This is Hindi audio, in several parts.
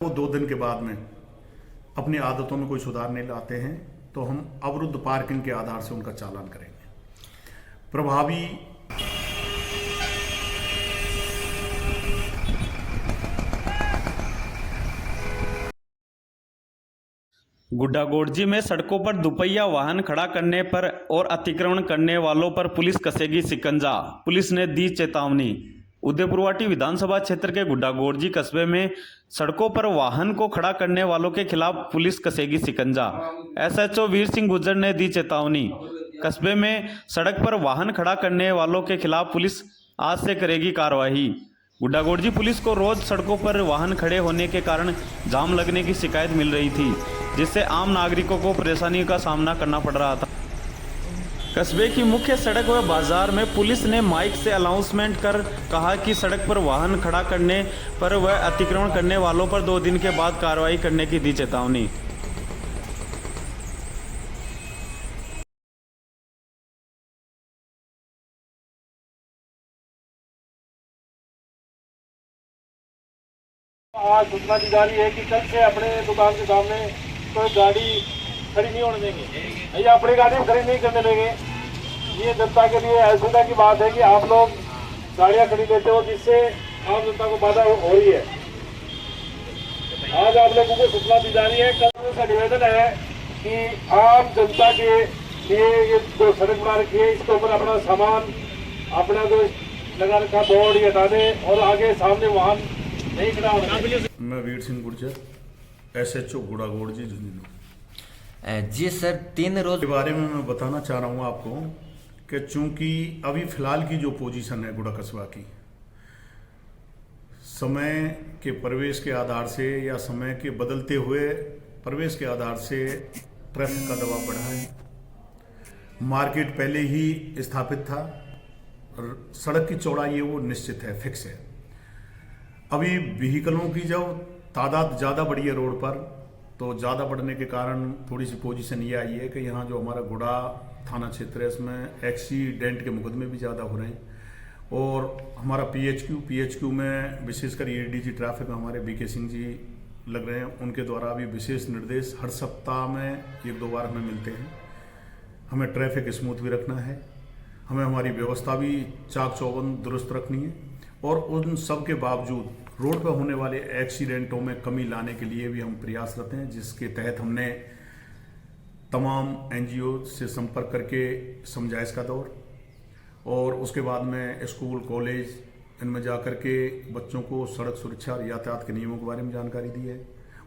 वो 2 दिन के बाद में अपनी आदतों में कोई सुधार नहीं लाते हैं तो हम अवरुद्ध पार्किंग के आधार से उनका चालान करेंगे। प्रभावी गुड्डागोड़जी में सड़कों पर दुपहिया वाहन खड़ा करने पर और अतिक्रमण करने वालों पर पुलिस कसेगी शिकंजा, पुलिस ने दी चेतावनी। उदयपुरवाटी विधानसभा क्षेत्र के गुड्डागोड़जी कस्बे में सड़कों पर वाहन को खड़ा करने वालों के खिलाफ पुलिस कसेगी शिकंजा। एसएचओ वीर सिंह गुर्जर ने दी चेतावनी। कस्बे में सड़क पर वाहन खड़ा करने वालों के खिलाफ पुलिस आज से करेगी कार्रवाई। गुड्डागोड़जी पुलिस को रोज सड़कों पर वाहन खड़े होने के कारण जाम लगने की शिकायत मिल रही थी, जिससे आम नागरिकों को परेशानी का सामना करना पड़ रहा था। कस्बे की मुख्य सड़क व बाजार में पुलिस ने माइक से अनाउंसमेंट कर कहा कि सड़क पर वाहन खड़ा करने पर व अतिक्रमण करने वालों पर 2 दिन के बाद कार्रवाई करने की दी चेतावनी। आज सूचना दी जा रही है कि कल से अपने दुकान के सामने कोई गाड़ी खड़ी नहीं होने देंगे या अपनी गाड़ी में खड़ी नहीं करने देंगे। ये जनता के लिए असुविधा की बात है कि आप लोग गाड़ियां खड़ी लेते हो, जिससे आम जनता को बाधा हो रही है। आज आप लोगों को सूचना दी जा रही है, कल का निवेदन है कि आम जनता के लिए ये जो सड़क बना रखी है इसके ऊपर अपना सामान, अपना जो लगा रखा बोर्ड ये हटा दें और आगे सामने वाहन नहीं खड़ा होना। मैं वीर सिंह गुर्जर, एसएचओ गुड्डागोड़जी झुंझुनू जी सर, 3 रोज के बारे में मैं बताना चाह रहा हूँ आपको कि चूंकि अभी फिलहाल की जो पोजीशन है गुड्डा कस्बा की, समय के प्रवेश के आधार से या समय के बदलते हुए प्रवेश के आधार से ट्रैफिक का दबाव बढ़ा है। मार्केट पहले ही स्थापित था, सड़क की चौड़ाई है वो निश्चित है, फिक्स है। अभी व्हीकलों की जब तादाद ज़्यादा बढ़ी है रोड पर, तो ज़्यादा बढ़ने के कारण थोड़ी सी पोजीशन ये आई है कि यहाँ जो हमारा गुड़ा थाना क्षेत्र है इसमें एक्सीडेंट के मुकदमे भी ज़्यादा हो रहे हैं। और हमारा पीएचक्यू में विशेषकर एडीजी ट्रैफिक में हमारे बीके सिंह जी लग रहे हैं, उनके द्वारा भी विशेष निर्देश हर सप्ताह में 1-2 बार हमें मिलते हैं। हमें ट्रैफिक स्मूथ भी रखना है, हमें हमारी व्यवस्था भी चाक चौबंद दुरुस्त रखनी है, और उन सब के बावजूद रोड पर होने वाले एक्सीडेंटों में कमी लाने के लिए भी हम प्रयासरत हैं, जिसके तहत हमने तमाम एनजीओ से संपर्क करके समझाइश का दौर और उसके बाद में स्कूल कॉलेज इनमें जा कर के बच्चों को सड़क सुरक्षा और यातायात के नियमों के बारे में जानकारी दी है,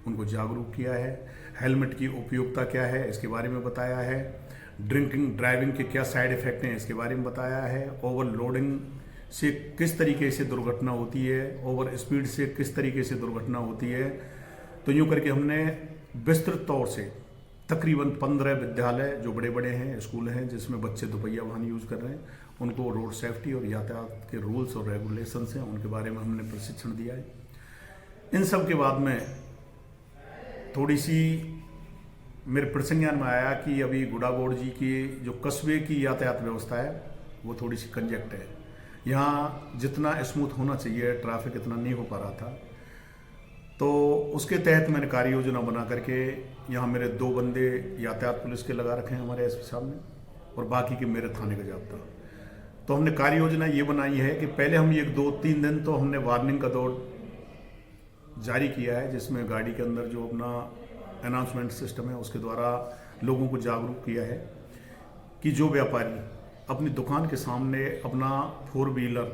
उनको जागरूक किया है। हेलमेट की उपयोगिता क्या है इसके बारे में बताया है, ड्राइविंग के क्या साइड इफेक्ट हैं इसके बारे में बताया है, ओवरलोडिंग से किस तरीके से दुर्घटना होती है, ओवर स्पीड से किस तरीके से दुर्घटना होती है। तो यूँ करके हमने विस्तृत तौर से तकरीबन 15 विद्यालय जो बड़े बड़े हैं, स्कूल हैं जिसमें बच्चे दुपहिया वाहन यूज़ कर रहे हैं, उनको रोड सेफ्टी और यातायात के रूल्स और रेगुलेशंस हैं उनके बारे में हमने प्रशिक्षण दिया है। इन सब के बाद में थोड़ी सी मेरे प्रसंज्ञान में आया कि अभी गुड्डागोड़जी की जो कस्बे की यातायात व्यवस्था है वो थोड़ी सी कंजेक्ट है। यहाँ जितना स्मूथ होना चाहिए ट्रैफिक इतना नहीं हो पा रहा था, तो उसके तहत मैंने कार्य योजना बना करके यहाँ मेरे 2 बंदे यातायात पुलिस के लगा रखे हैं हमारे एसपी साहब ने, और बाकी के मेरे थाने का जाब्ता। तो हमने कार्य योजना ये बनाई है कि पहले हम 1-2-3 दिन तो हमने वार्निंग का दौर जारी किया है, जिसमें गाड़ी के अंदर जो अपना अनाउंसमेंट सिस्टम है उसके द्वारा लोगों को जागरूक किया है कि जो व्यापारी अपनी दुकान के सामने अपना 4 व्हीलर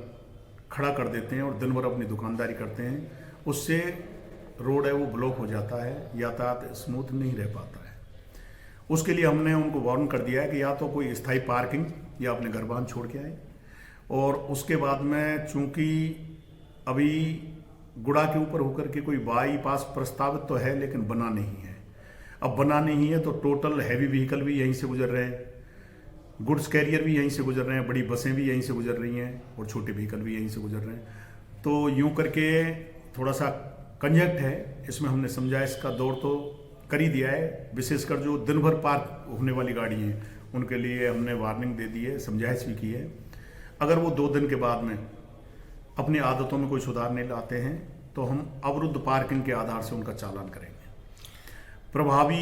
खड़ा कर देते हैं और दिन भर अपनी दुकानदारी करते हैं, उससे रोड है वो ब्लॉक हो जाता है, यातायात स्मूथ नहीं रह पाता है। उसके लिए हमने उनको वार्न कर दिया है कि या तो कोई स्थायी पार्किंग या अपने घर बाहर छोड़ के आए। और उसके बाद में चूंकि अभी गुड़ा के ऊपर होकर के कोई बाईपास प्रस्तावित तो है लेकिन बना नहीं है। अब बना नहीं है तो टोटल हैवी व्हीकल भी यहीं से गुजर रहे हैं, गुड्स कैरियर भी यहीं से गुजर रहे हैं, बड़ी बसें भी यहीं से गुजर रही हैं और छोटे व्हीकल भी यहीं से गुजर रहे हैं। तो यूं करके थोड़ा सा कंजेक्ट है, इसमें हमने समझा इसका दौर तो कर ही दिया है। विशेषकर जो दिन भर पार्क होने वाली गाड़ी हैं उनके लिए हमने वार्निंग दे दी है, समझाइश भी की है। अगर वो 2 दिन के बाद में अपनी आदतों में कोई सुधार नहीं लाते हैं तो तो हम अवरुद्ध पार्किंग के आधार से उनका चालान करेंगे। प्रभावी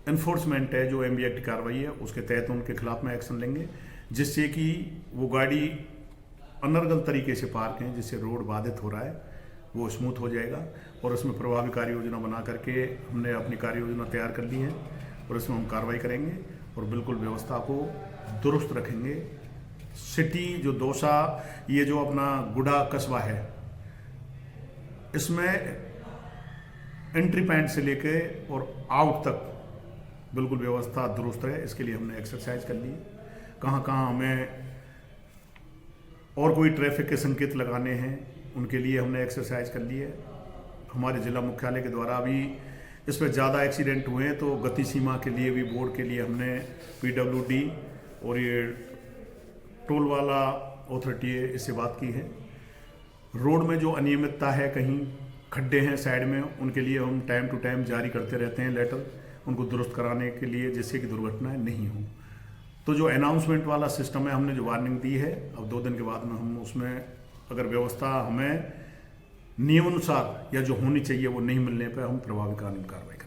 इन्फोर्समेंट है, जो एमबी एक्ट की कार्रवाई है, उसके तहत उनके खिलाफ में एक्शन लेंगे, जिससे कि वो गाड़ी अनर्गल तरीके से पार्क है, जिससे रोड बाधित हो रहा है, वो स्मूथ हो जाएगा। और उसमें प्रभावी कार्य योजना बना करके हमने अपनी कार्य योजना तैयार कर ली है और इसमें हम कार्रवाई करेंगे और बिल्कुल व्यवस्था को दुरुस्त रखेंगे। सिटी जो दौसा, ये जो अपना गुडा कस्बा है, इसमें एंट्री पॉइंट से लेके और आउट तक बिल्कुल व्यवस्था दुरुस्त है। इसके लिए हमने एक्सरसाइज कर ली है। कहाँ कहाँ हमें और कोई ट्रैफिक के संकेत लगाने हैं, उनके लिए हमने एक्सरसाइज कर ली है। हमारे जिला मुख्यालय के द्वारा भी इस पर ज़्यादा एक्सीडेंट हुए हैं, तो गति सीमा के लिए भी बोर्ड के लिए हमने PWD और ये टोल वाला अथॉरिटी है, इससे बात की है। रोड में जो अनियमितता है, कहीं खड्डे हैं साइड में, उनके लिए हम टाइम टू टाइम जारी करते रहते हैं लेटर, उनको दुरुस्त कराने के लिए, जिससे कि दुर्घटनाएं नहीं हों। तो जो अनाउंसमेंट वाला सिस्टम है, हमने जो वार्निंग दी है, अब 2 दिन के बाद में हम उसमें अगर व्यवस्था हमें नियमानुसार या जो होनी चाहिए वो नहीं मिलने पर हम प्रभावी कानूनी कार्रवाई करेंगे।